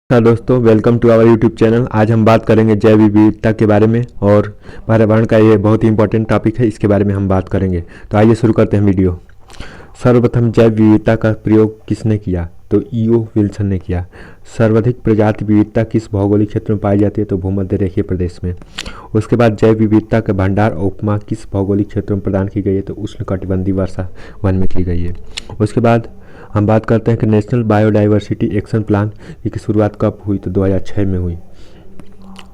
हाँ दोस्तों, welcome to our YouTube channel. आज हम बात करेंगे जैव विविधता के बारे में और पर्यावरण का ये बहुत ही इंपॉर्टेंट टॉपिक है, इसके बारे में हम बात करेंगे। तो आइए शुरू करते हैं वीडियो। सर्वप्रथम जैव विविधता का प्रयोग किसने किया? तो ईओ विल्सन ने किया। सर्वाधिक प्रजाति विविधता किस भौगोलिक क्षेत्र में पाई जाती है? तो भूमध्य रेखीय प्रदेश में। उसके बाद जैव विविधता का भंडार और उपमा किस भौगोलिक क्षेत्र में प्रदान की गई है? तो उष्णकटिबंधीय वर्षा वन में की गई है। उसके बाद हम बात करते हैं कि नेशनल बायोडाइवर्सिटी एक्शन प्लान की शुरुआत कब हुई? तो 2006 में हुई।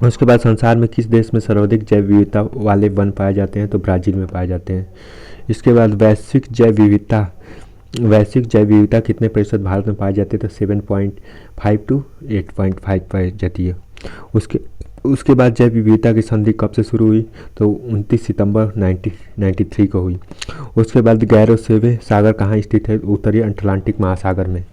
उसके बाद संसार में किस देश में सर्वाधिक जैव विविधता वाले वन पाए जाते हैं? तो ब्राज़ील में पाए जाते हैं। इसके बाद वैश्विक जैव विविधता कितने प्रतिशत भारत में पाई जाती है? तो 7.5 टू 8.5 पाई जाती है। उसके उसके बाद जैव विविधता की संधि कब से शुरू हुई? तो 29 सितंबर 1993 को हुई। उसके बाद गैरोसेवे सागर कहाँ स्थित है? उत्तरी अटलांटिक महासागर में।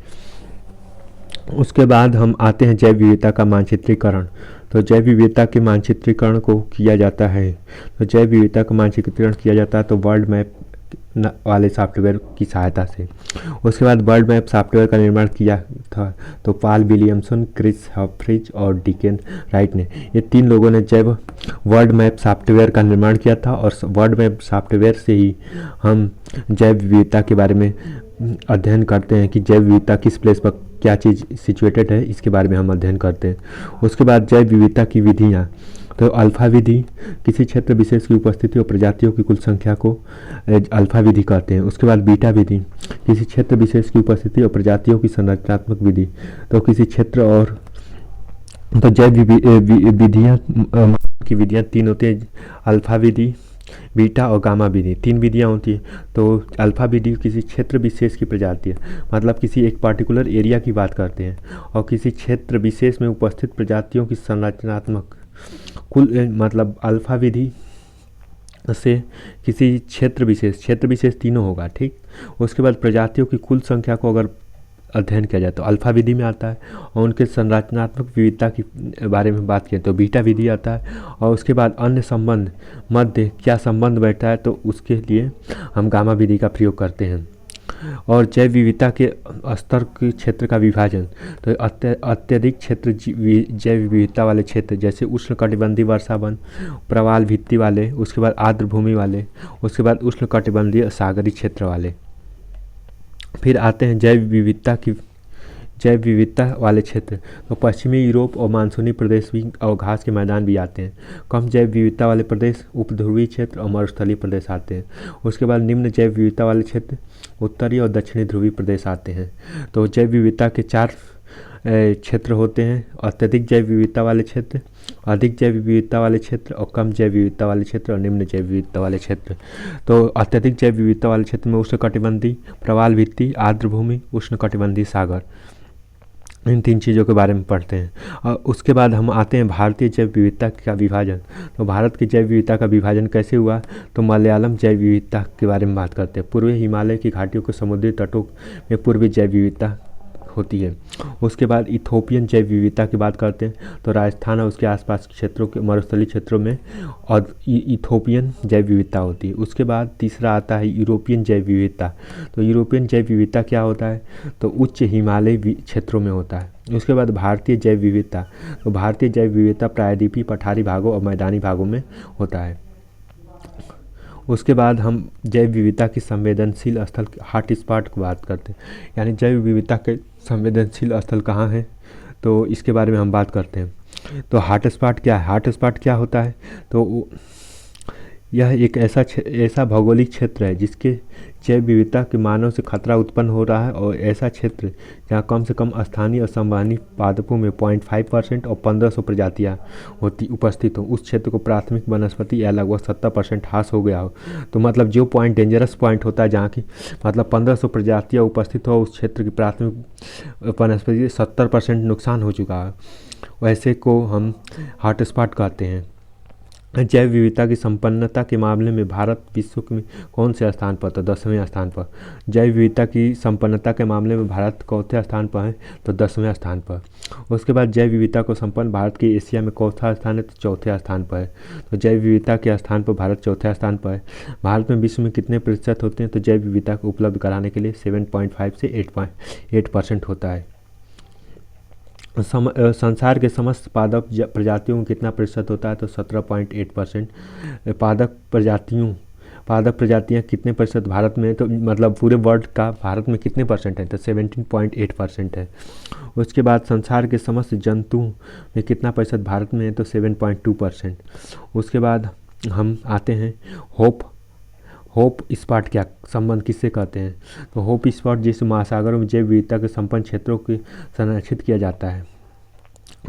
उसके बाद हम आते हैं जैव विविधता का मानचित्रीकरण। तो जैव विविधता के मानचित्रीकरण को किया जाता है, तो जैव विविधता का मानचित्रीकरण किया जाता है तो वर्ल्ड मैप वाले सॉफ्टवेयर की सहायता से। उसके बाद वर्ल्ड मैप सॉफ्टवेयर का निर्माण किया था तो पॉल विलियमसन, क्रिस हफरिज और डीकेन राइट ने, ये तीन लोगों ने जैव वर्ल्ड मैप सॉफ्टवेयर का निर्माण किया था। और वर्ल्ड मैप सॉफ्टवेयर से ही हम जैव विविधता के बारे में अध्ययन करते हैं कि जैव विविधता किस प्लेस पर क्या चीज़ सिचुएटेड है, इसके बारे में हम अध्ययन करते हैं। उसके बाद जैव विविधता की विधियाँ, तो अल्फा विधि किसी क्षेत्र विशेष की उपस्थिति और प्रजातियों की कुल संख्या को अल्फा विधि कहते हैं। उसके बाद बीटा विधि किसी क्षेत्र विशेष की उपस्थिति और प्रजातियों की संरचनात्मक विधि, तो किसी क्षेत्र और तो जैव विधियाँ की विधियाँ तीन होती है, अल्फा विधि, बीटा और गामा विधि, तीन विधियाँ होती हैं। तो अल्फा विधि किसी क्षेत्र विशेष की प्रजाति है, मतलब किसी एक पार्टिकुलर एरिया की बात करते हैं, और किसी क्षेत्र विशेष में उपस्थित प्रजातियों की संरचनात्मक कुल, मतलब अल्फा विधि से किसी क्षेत्र विशेष तीनों होगा, ठीक। उसके बाद प्रजातियों की कुल संख्या को अगर अध्ययन किया जाए तो अल्फा विधि में आता है, और उनके संरचनात्मक विविधता के बारे में बात करें तो बीटा विधि आता है। और उसके बाद अन्य संबंध मध्य क्या संबंध बैठता है तो उसके लिए हम गामा विधि का प्रयोग करते हैं। और जैव विविधता के स्तर के क्षेत्र का विभाजन, तो अत्यधिक क्षेत्र जैव विविधता वाले क्षेत्र जैसे उष्णकटिबंधीय वर्षा वन, प्रवाल भित्ति वाले, उसके बाद आर्द्र भूमि वाले, उसके बाद उष्णकटिबंधीय सागरीय क्षेत्र वाले। फिर आते हैं जैव विविधता वाले क्षेत्र, तो पश्चिमी यूरोप और मानसूनी प्रदेश भी और घास के मैदान भी आते हैं। कम जैव विविधता वाले प्रदेश उपध्रुवीय क्षेत्र और मरुस्थलीय प्रदेश आते हैं। उसके बाद निम्न जैव विविधता वाले क्षेत्र उत्तरी और दक्षिणी ध्रुवीय प्रदेश आते हैं। तो जैव विविधता के चार क्षेत्र होते हैं: अत्यधिक जैव विविधता वाले क्षेत्र, अधिक जैव विविधता वाले क्षेत्र और कम जैव विविधता वाले क्षेत्र और निम्न जैव विविधता वाले क्षेत्र। तो अत्यधिक जैव विविधता वाले क्षेत्र में उष्णकटिबंधीय, प्रवाल भित्ति, आर्द्र भूमि, उष्णकटिबंधीय सागर, इन तीन चीज़ों के बारे में पढ़ते हैं। और उसके बाद हम आते हैं भारतीय जैव विविधता का विभाजन। तो भारत की जैव विविधता का विभाजन कैसे हुआ? तो मलयालम जैव विविधता के बारे में बात करते हैं। पूर्वी हिमालय की घाटियों के समुद्री तटों में पूर्वी जैव विविधता होती है। उसके बाद इथोपियन जैव विविधता की बात करते हैं, तो राजस्थान और उसके आसपास के क्षेत्रों के मरुस्थलीय क्षेत्रों में और इथोपियन जैव विविधता होती है। उसके बाद तीसरा आता है यूरोपियन जैव विविधता। तो यूरोपियन जैव विविधता क्या होता है? तो उच्च हिमालय क्षेत्रों में होता है। उसके बाद भारतीय जैव विविधता, तो भारतीय जैव विविधता प्रायद्वीपीय, पठारी भागों और मैदानी भागों में होता है। उसके बाद हम जैव विविधता की संवेदनशील स्थल हॉट स्पॉट की बात करते हैं, यानी जैव विविधता के संवेदनशील स्थल कहाँ हैं, तो इसके बारे में हम बात करते हैं। तो हॉट स्पॉट क्या है? हॉट स्पॉट क्या होता है? तो यह एक ऐसा भौगोलिक क्षेत्र है जिसके जैव विविधता के मानव से खतरा उत्पन्न हो रहा है, और ऐसा क्षेत्र जहाँ कम से कम स्थानीय और संवहनी पादपों में 0.5% और 1500 प्रजातियाँ उपस्थित हो। उस क्षेत्र को प्राथमिक वनस्पति या लगभग 70% ह्रास हो गया हो। तो मतलब जो पॉइंट डेंजरस पॉइंट होता है जहाँ की मतलब 1500 प्रजातियाँ उपस्थित हो, उस क्षेत्र की प्राथमिक वनस्पति 70% नुकसान हो चुका है, वैसे को हम हॉट स्पॉट कहते हैं। जैव विविधता की संपन्नता के मामले में भारत विश्व में कौन से स्थान पर? तो 10वें स्थान पर। जैव विविधता की संपन्नता के मामले में भारत चौथे स्थान पर है, तो 10वें स्थान पर। उसके बाद जैव विविधता को संपन्न भारत के एशिया में कौथा स्थान है? तो चौथे स्थान पर है। तो जैव विविधता के स्थान पर भारत चौथे स्थान पर है। भारत में विश्व में कितने प्रतिशत होते हैं? तो जैव विविधता को उपलब्ध कराने के लिए 7.5 से 8% होता है। संसार के समस्त पादप प्रजातियों में कितना प्रतिशत होता है? तो 17.8%। पादप प्रजातियां कितने प्रतिशत भारत में है? तो मतलब पूरे वर्ल्ड का भारत में कितने परसेंट है? तो 17.8% है। उसके बाद संसार के समस्त जंतु में कितना प्रतिशत भारत में है? तो 7.2%। उसके बाद हम आते हैं होप स्पॉट क्या संबंध किससे कहते हैं? तो होप स्पॉट जिस महासागरों में जैव विविधता के संपन्न क्षेत्रों को संरक्षित किया जाता है।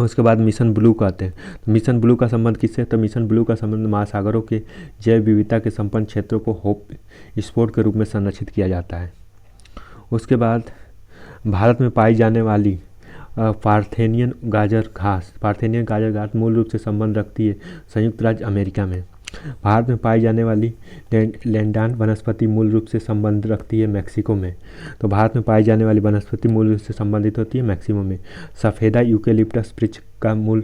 उसके बाद मिशन ब्लू कहते हैं। तो मिशन ब्लू का संबंध किससे? तो मिशन ब्लू का संबंध महासागरों के जैव विविधता के संपन्न क्षेत्रों को होप स्पॉट के रूप में संरक्षित किया जाता है। उसके बाद भारत में पाई जाने वाली पार्थेनियन गाजर घास मूल रूप से संबंध रखती है संयुक्त राज्य अमेरिका में। भारत में पाई जाने वाली लैंडान वनस्पति मूल रूप से संबंध रखती है मैक्सिको में। तो भारत में पाई जाने वाली वनस्पति मूल रूप से संबंधित होती है मैक्सिको में। सफ़ेदा यूकेलिप्टस वृक्ष का मूल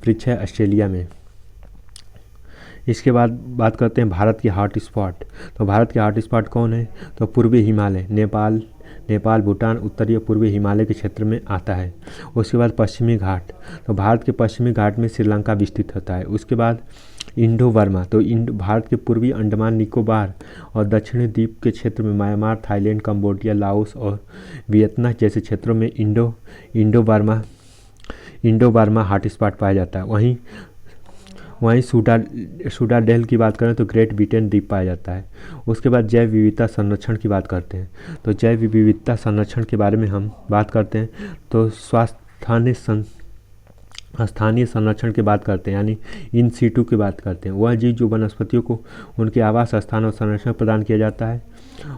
वृक्ष है ऑस्ट्रेलिया में। इसके बाद बात करते हैं भारत के हॉट स्पॉट। तो भारत के हॉट स्पॉट कौन है? तो पूर्वी हिमालय, नेपाल भूटान उत्तरी और पूर्वी हिमालय के क्षेत्र में आता है। उसके बाद पश्चिमी घाट। तो भारत के पश्चिमी घाट में श्रीलंका विस्तृत होता है। उसके बाद इंडो बर्मा। तो भारत के पूर्वी अंडमान निकोबार और दक्षिणी द्वीप के क्षेत्र में म्यांमार, थाईलैंड, कंबोडिया, लाओस और वियतनाम जैसे क्षेत्रों में इंडो बर्मा हॉट स्पॉट पाया जाता है। वहीं सूडाडेल की बात करें तो ग्रेट ब्रिटेन द्वीप पाया जाता है। उसके बाद जैव विविधता संरक्षण की बात करते हैं। तो जैव विविधता संरक्षण के बारे में हम बात करते हैं तो स्थानीय संरक्षण की बात करते हैं, यानी इन सीटू की बात करते हैं। वह जीव जो वनस्पतियों को उनके आवास स्थान और संरक्षण प्रदान किया जाता है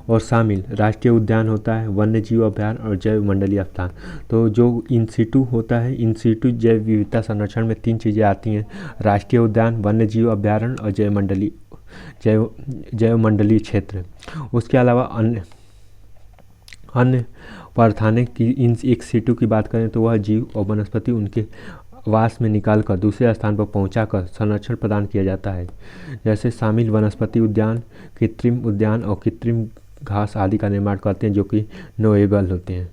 और शामिल राष्ट्रीय उद्यान होता है, वन्य जीव अभ्यारण्य और जैव मंडलीय स्थान। तो जो इन सीटू होता है, इन सीटू जैव विविधता संरक्षण में 3 चीज़ें आती हैं: राष्ट्रीय उद्यान, वन्य जीव अभ्यारण्य और जैव मंडलीय क्षेत्र। उसके अलावा अन्य प्रावधानिक की इन एक सीटू की बात करें तो वह जीव और वनस्पति उनके वास में निकाल कर दूसरे स्थान पर पहुंचाकर संरक्षण प्रदान किया जाता है। जैसे शामिल वनस्पति उद्यान, कृत्रिम उद्यान और कृत्रिम घास आदि का निर्माण करते हैं जो कि नोएबल होते हैं।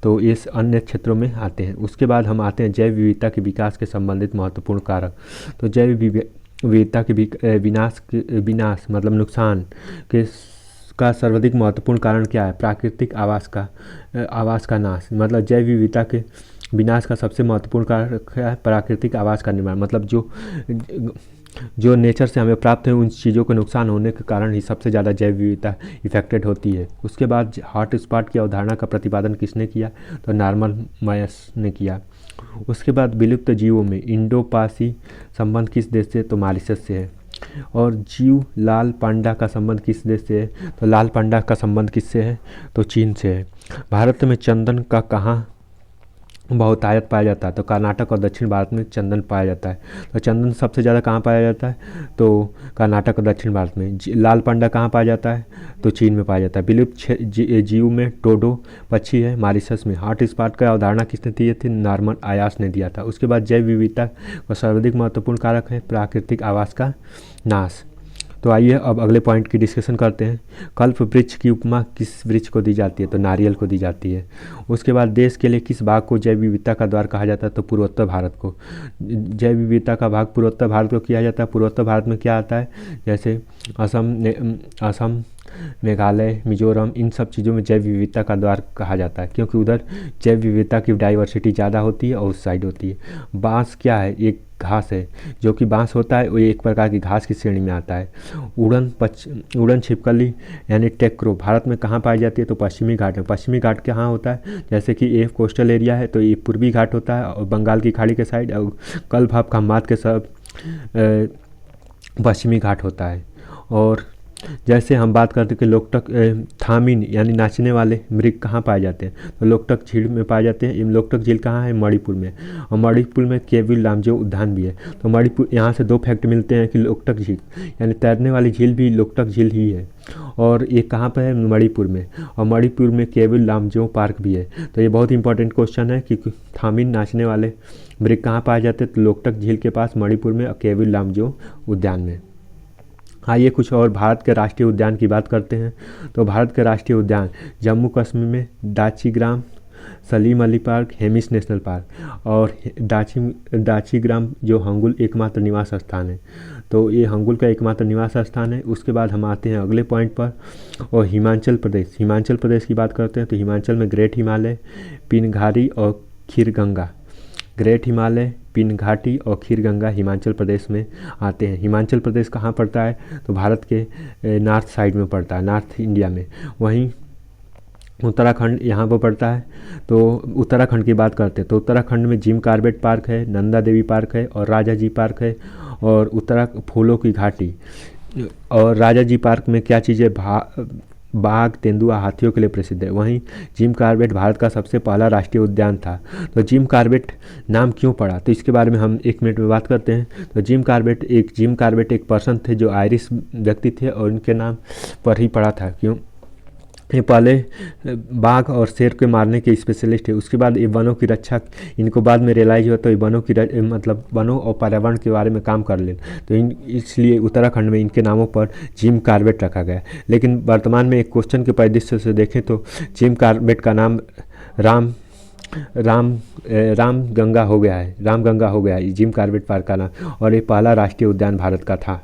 तो इस अन्य क्षेत्रों में आते हैं। उसके बाद हम आते हैं जैव विविधता के विकास के संबंधित महत्वपूर्ण कारक। तो जैव विविधता के विनाश मतलब नुकसान का सर्वाधिक महत्वपूर्ण कारण क्या है? प्राकृतिक आवास का नाश। मतलब जैव विविधता के विनाश का सबसे महत्वपूर्ण कारण क्या है? प्राकृतिक आवास का निर्माण। मतलब जो नेचर से हमें प्राप्त है उन चीज़ों के नुकसान होने के कारण ही सबसे ज़्यादा जैव विविधता इफेक्टेड होती है। उसके बाद हॉट स्पॉट की अवधारणा का प्रतिपादन किसने किया? तो नॉर्मन मायर्स ने किया। उसके बाद विलुप्त जीवों में इंडो-पारसी संबंध किस देश से? तो मॉरिशस से है। और जीव लाल पांडा का संबंध किस देश से है? तो लाल पांडा का संबंध किससे है? तो चीन से है। भारत में चंदन का कहाँ बहुतायत पाया जाता है? तो कर्नाटक और दक्षिण भारत में चंदन पाया जाता है। तो चंदन सबसे ज़्यादा कहाँ पाया जाता है? तो कर्नाटक और दक्षिण भारत में। लाल पांडा कहाँ पाया जाता है? तो चीन में पाया जाता है। विलुप्त जीव में टोडो पक्षी है मॉरिशस में। हॉट स्पॉट का अवधारणा किसने दी थी? नॉर्मन आयास ने दिया था। उसके बाद जैव विविधता का सर्वाधिक महत्वपूर्ण कारक है प्राकृतिक आवास का नाश। तो आइए अब अगले पॉइंट की डिस्कशन करते हैं। कल्प वृक्ष की उपमा किस वृक्ष को दी जाती है? तो नारियल को दी जाती है। उसके बाद देश के लिए किस भाग को जैव विविधता का द्वार कहा जाता है? तो पूर्वोत्तर भारत को। जैव विविधता का भाग पूर्वोत्तर भारत को किया जाता है। पूर्वोत्तर भारत में क्या आता है? जैसे असम, मेघालय, मिजोरम, इन सब चीज़ों में जैव विविधता का द्वार कहा जाता है क्योंकि उधर जैव विविधता की डाइवर्सिटी ज़्यादा होती है और उस साइड होती है। बांस क्या है? एक घास है। जो कि बांस होता है वो एक प्रकार की घास की श्रेणी में आता है। उड़न छिपकली यानी टेक्रो भारत में कहाँ पाई जाती है? तो पश्चिमी घाट में। पश्चिमी घाट कहाँ होता है? जैसे कि ये कोस्टल एरिया है तो ये पूर्वी घाट होता है और बंगाल की खाड़ी के साइड, और कलभाव खम्मात के सब पश्चिमी घाट होता है। और जैसे हम बात करते हैं कि लोकटक थामिन यानी नाचने वाले मृग कहाँ पाए जाते हैं? तो लोकटक झील में पाए जाते हैं। लोकटक झील कहाँ है? मणिपुर में। और मणिपुर में केविल लामजो उद्यान भी है। तो मणिपुर यहाँ से 2 फैक्ट मिलते हैं कि लोकटक झील यानी तैरने वाली झील भी लोकटक झील ही है और ये कहाँ पर है? मणिपुर में। और मणिपुर में केविल लामजो पार्क भी है। तो ये बहुत इंपॉर्टेंट क्वेश्चन है कि थामिन नाचने वाले मृग कहाँ पाए जाते हैं? तो लोकटक झील के पास मणिपुर में और केविल लामजो उद्यान में। आइए कुछ और भारत के राष्ट्रीय उद्यान की बात करते हैं। तो भारत के राष्ट्रीय उद्यान जम्मू कश्मीर में Dachigam Salim Ali park, Hemis national park और दाची ग्राम जो हंगुल एकमात्र निवास स्थान है। तो ये हंगुल का एकमात्र निवास स्थान है। उसके बाद हम आते हैं अगले पॉइंट पर, और हिमाचल प्रदेश। हिमाचल प्रदेश की बात करते हैं तो हिमाचल में ग्रेट हिमालय, पिनघारी और खीरगंगा। ग्रेट हिमालय, पिनघाटी और खीरगंगा हिमाचल प्रदेश में आते हैं। हिमाचल प्रदेश कहाँ पड़ता है? तो भारत के नॉर्थ साइड में पड़ता है, नॉर्थ इंडिया में। वहीं उत्तराखंड यहाँ पर पड़ता है। तो उत्तराखंड की बात करते हैं तो उत्तराखंड में जिम कॉर्बेट पार्क है, नंदा देवी पार्क है और राजा जी पार्क है, और फूलों की घाटी। और राजा जी पार्क में क्या चीज़ है? बाघ, तेंदुआ, हाथियों के लिए प्रसिद्ध है। वहीं जिम कॉर्बेट भारत का सबसे पहला राष्ट्रीय उद्यान था। तो जिम कॉर्बेट नाम क्यों पड़ा, तो इसके बारे में हम 1 मिनट में बात करते हैं। तो जिम कॉर्बेट एक पर्सन थे जो आयरिश व्यक्ति थे, और इनके नाम पर ही पड़ा था। क्यों? ये पहले बाघ और शेर के मारने के स्पेशलिस्ट है। उसके बाद ये वनों की रक्षा, इनको बाद में रियलाइज हुआ तो ये मतलब वनों और पर्यावरण के बारे में काम कर ले, तो इसलिए उत्तराखंड में इनके नामों पर जिम कॉर्बेट रखा गया। लेकिन वर्तमान में एक क्वेश्चन के परिदृश्य से देखें तो जिम कॉर्बेट का नाम रामगंगा हो गया है जिम कॉर्बेट पार्क का नाम, और ये पहला राष्ट्रीय उद्यान भारत का था।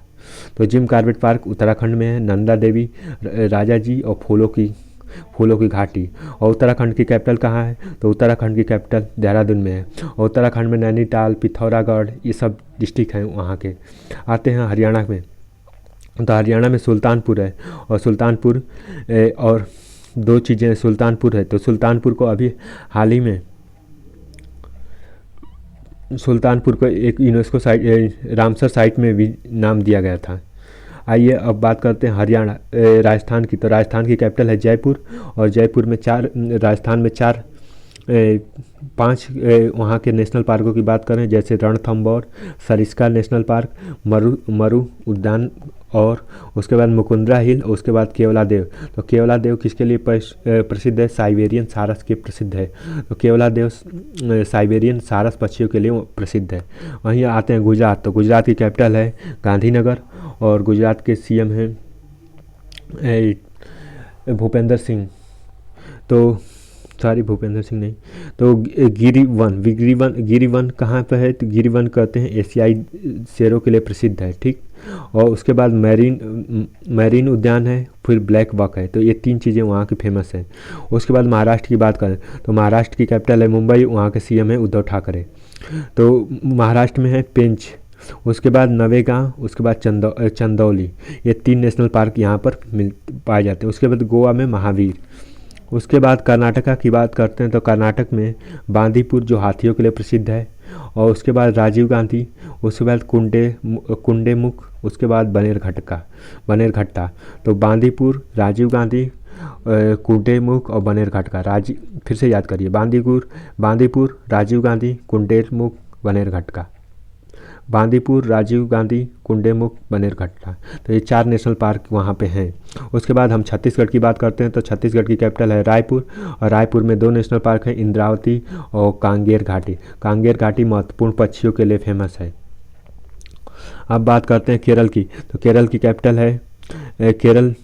तो जिम कॉर्बेट पार्क उत्तराखंड में है। नंदा देवी, राजा जी और फूलों की घाटी। और उत्तराखंड की कैपिटल कहाँ है? तो उत्तराखंड की कैपिटल देहरादून में है। और उत्तराखंड में नैनीताल, पिथौरागढ़ ये सब डिस्ट्रिक्ट हैं वहाँ के। आते हैं हरियाणा में, तो हरियाणा में सुल्तानपुर है। और सुल्तानपुर और दो चीज़ें, सुल्तानपुर है तो सुल्तानपुर को अभी हाल ही में सुल्तानपुर को एक यूनेस्को साइट, रामसर साइट में भी नाम दिया गया था। आइए अब बात करते हैं राजस्थान की। तो राजस्थान की कैपिटल है जयपुर, और जयपुर में राजस्थान में 5 वहाँ के नेशनल पार्कों की बात करें, जैसे रणथंभौर, सरिस्का नेशनल पार्क, मरु उद्यान, और उसके बाद मुकुंदरा हिल, और उसके बाद केवलादेव। तो केवलादेव किसके लिए प्रसिद्ध है? साइबेरियन सारस के प्रसिद्ध है। तो केवलादेव साइबेरियन सारस पक्षियों के लिए प्रसिद्ध है। वहीं आते हैं गुजरात। तो गुजरात की कैपिटल है गांधीनगर, और गुजरात के सीएम हैं भूपेंद्र सिंह। तो भूपेंद्र सिंह नहीं, तो गिरिवन कहाँ पर है? तो गिरिवन कहते हैं एशियाई शेरों के लिए प्रसिद्ध है, ठीक। और उसके बाद मैरीन उद्यान है, फिर ब्लैक बक है। तो ये 3 चीज़ें वहाँ की फेमस हैं। उसके बाद महाराष्ट्र की बात करें तो महाराष्ट्र की कैपिटल है मुंबई, वहाँ के सीएम है उद्धव ठाकरे। तो महाराष्ट्र में है पेंच, उसके बाद नवेगांव, उसके बाद चंदौली। ये 3 नेशनल पार्क यहाँ पर पाए जाते हैं। उसके बाद गोवा में महावीर। उसके बाद कर्नाटका की बात करते हैं तो कर्नाटक में बांदीपुर जो हाथियों के लिए प्रसिद्ध है, और उसके बाद राजीव गांधी, उसके बाद कुंडेमुख, उसके बाद बनेरघट्टा। तो बांदीपुर, राजीव गांधी, कुंडेमुख और बनेरघट्टा। फिर से याद करिए, बांदीपुर, राजीव गांधी, कुंडेमुख, बनेरघट्टा। बांदीपुर, राजीव गांधी, कुंडेमुख, बनेरघट्टा। तो ये 4 नेशनल पार्क वहाँ पे हैं। उसके बाद हम छत्तीसगढ़ की बात करते हैं तो छत्तीसगढ़ की कैपिटल है रायपुर, और रायपुर में 2 नेशनल पार्क हैं, इंद्रावती और कांगेर घाटी महत्वपूर्ण पक्षियों के लिए फेमस है। अब बात करते हैं केरल की। तो केरल की कैपिटल है केरल,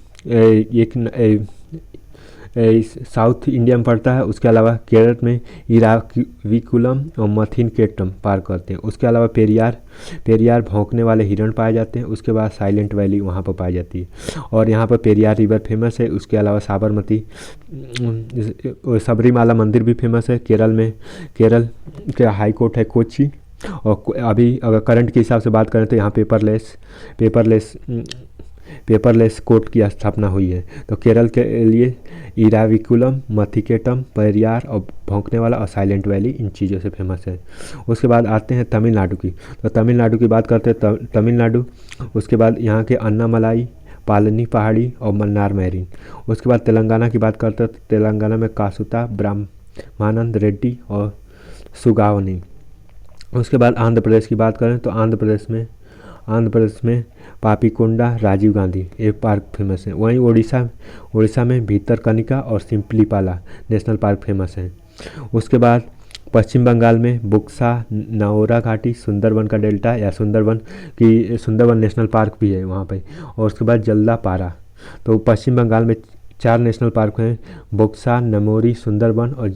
साउथ इंडिया में पड़ता है। उसके अलावा केरल में इराविकुलम और मथिनकेट्टम पार्क करते हैं। उसके अलावा पेरियार भौंकने वाले हिरण पाए जाते हैं। उसके बाद साइलेंट वैली वहाँ पर पाई जाती है, और यहाँ पर पेरियार रिवर फेमस है। उसके अलावा साबरमती, सबरीमाला मंदिर भी फेमस है केरल में। केरल का हाई कोर्ट है कोच्चि, और अभी अगर करंट के हिसाब से बात करें तो यहाँ पेपरलेस कोर्ट की स्थापना हुई है। तो केरल के लिए इराविकुलम, मथिकेटम, पेरियार और भौंकने वाला और साइलेंट वैली इन चीज़ों से फेमस है। उसके बाद आते हैं तमिलनाडु की। तो तमिलनाडु की बात करते हैं तमिलनाडु, उसके बाद यहाँ के अन्नामलाई, पालनी पहाड़ी और मन्नार मैरीन। उसके बाद तेलंगाना की बात करते हैं तो तेलंगाना में कासुता, ब्रह्मानंद रेड्डी और सुगावनी। उसके बाद आंध्र प्रदेश की बात करें तो आंध्र प्रदेश में पापीकोंडा, राजीव गांधी ये पार्क फेमस हैं। वहीं उड़ीसा में भीतरकनिका और सिम्पलीपाला नेशनल पार्क फेमस हैं। उसके बाद पश्चिम बंगाल में बुक्सा, नाओरा घाटी, सुंदरबन का डेल्टा या सुंदरबन नेशनल पार्क भी है वहाँ पे। और उसके बाद जल्दापारा। तो पश्चिम बंगाल में 4 नेशनल पार्क हैं, बोक्सा, नमोरी, सुंदरबन और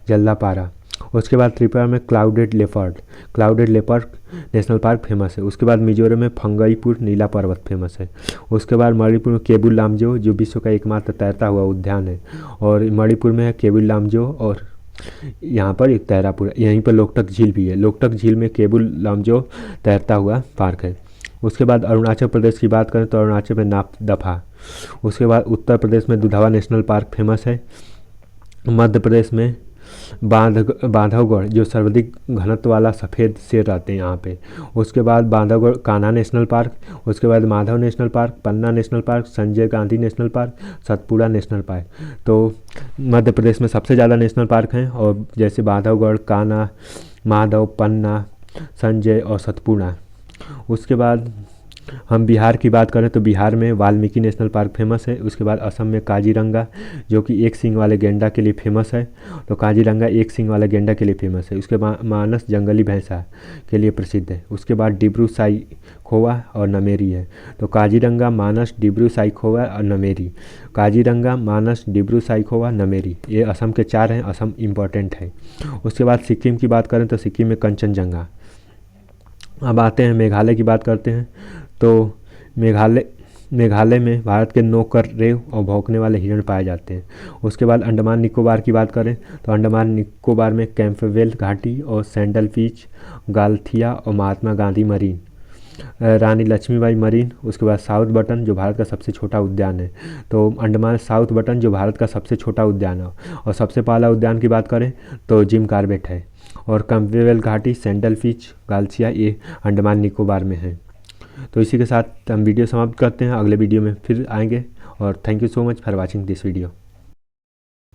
जल्दापारा। उसके बाद त्रिपुरा में clouded leopard national park famous है। उसके बाद मिजोरम में फंगईपुर नीला पर्वत फेमस है। उसके बाद मणिपुर में केबुल लामजो जो विश्व का एकमात्र तैरता हुआ उद्यान है, और मणिपुर में है केबुल लामजो, और यहाँ पर एक तैरापुर, यहीं पर लोकटक झील भी है। लोकटक झील में केबुल लामजो तैरता हुआ पार्क है। उसके बाद अरुणाचल प्रदेश की बात करें तो अरुणाचल में नापदफा। उसके बाद उत्तर प्रदेश में दुधावा नेशनल पार्क फेमस है। मध्य प्रदेश में बांधवगढ़ जो सर्वाधिक घनत्व वाला सफ़ेद शेर रहते हैं यहाँ पे। उसके बाद बांधवगढ़ कान्हा नेशनल पार्क। उसके बाद Madhav national park, Panna national park, Sanjay Gandhi national park, Satpura national park. तो मध्य प्रदेश में सबसे ज़्यादा नेशनल पार्क हैं, और जैसे बांधवगढ़, कान्हा, माधव, पन्ना, संजय और सतपुड़ा। उसके बाद हम बिहार की बात करें तो बिहार में वाल्मीकि नेशनल पार्क फेमस है। उसके बाद असम में काजीरंगा जो कि एक सींग वाले गेंडा के लिए फेमस है, तो काजीरंगा एक सींग वाले गेंडा के लिए फेमस है। उसके बाद मानस जंगली भैंसा के लिए प्रसिद्ध है। उसके बाद डिब्रू साइखोवा और नमेरी है। तो काजीरंगा, मानस, डिब्रू साइखोवा और नमेरी। काजीरंगा, मानस, डिब्रू साइखोवा, नमेरी, ये असम के 4 हैं। असम इम्पॉर्टेंट है। उसके बाद सिक्किम की बात करें तो सिक्किम में कंचनजंगा। अब आते हैं मेघालय की बात करते हैं। तो मेघालय में भारत के 9 करेव और भौंकने वाले हिरण पाए जाते हैं। उसके बाद अंडमान निकोबार की बात करें तो अंडमान निकोबार में कैंपबेल घाटी और सैंडल बीच, गालथिया और महात्मा गांधी मरीन, रानी लक्ष्मीबाई मरीन। उसके बाद साउथ बटन जो भारत का सबसे छोटा उद्यान है। तो अंडमान साउथ बटन जो भारत का सबसे छोटा उद्यान है, और सबसे पहला उद्यान की बात करें तो जिम कॉर्बेट है। और कैंपबेल घाटी, सैंडल बीच, गालथिया ये अंडमान निकोबार में है। तो इसी के साथ हम वीडियो समाप्त करते हैं। अगले वीडियो में फिर आएंगे, और thank you so much for watching this video.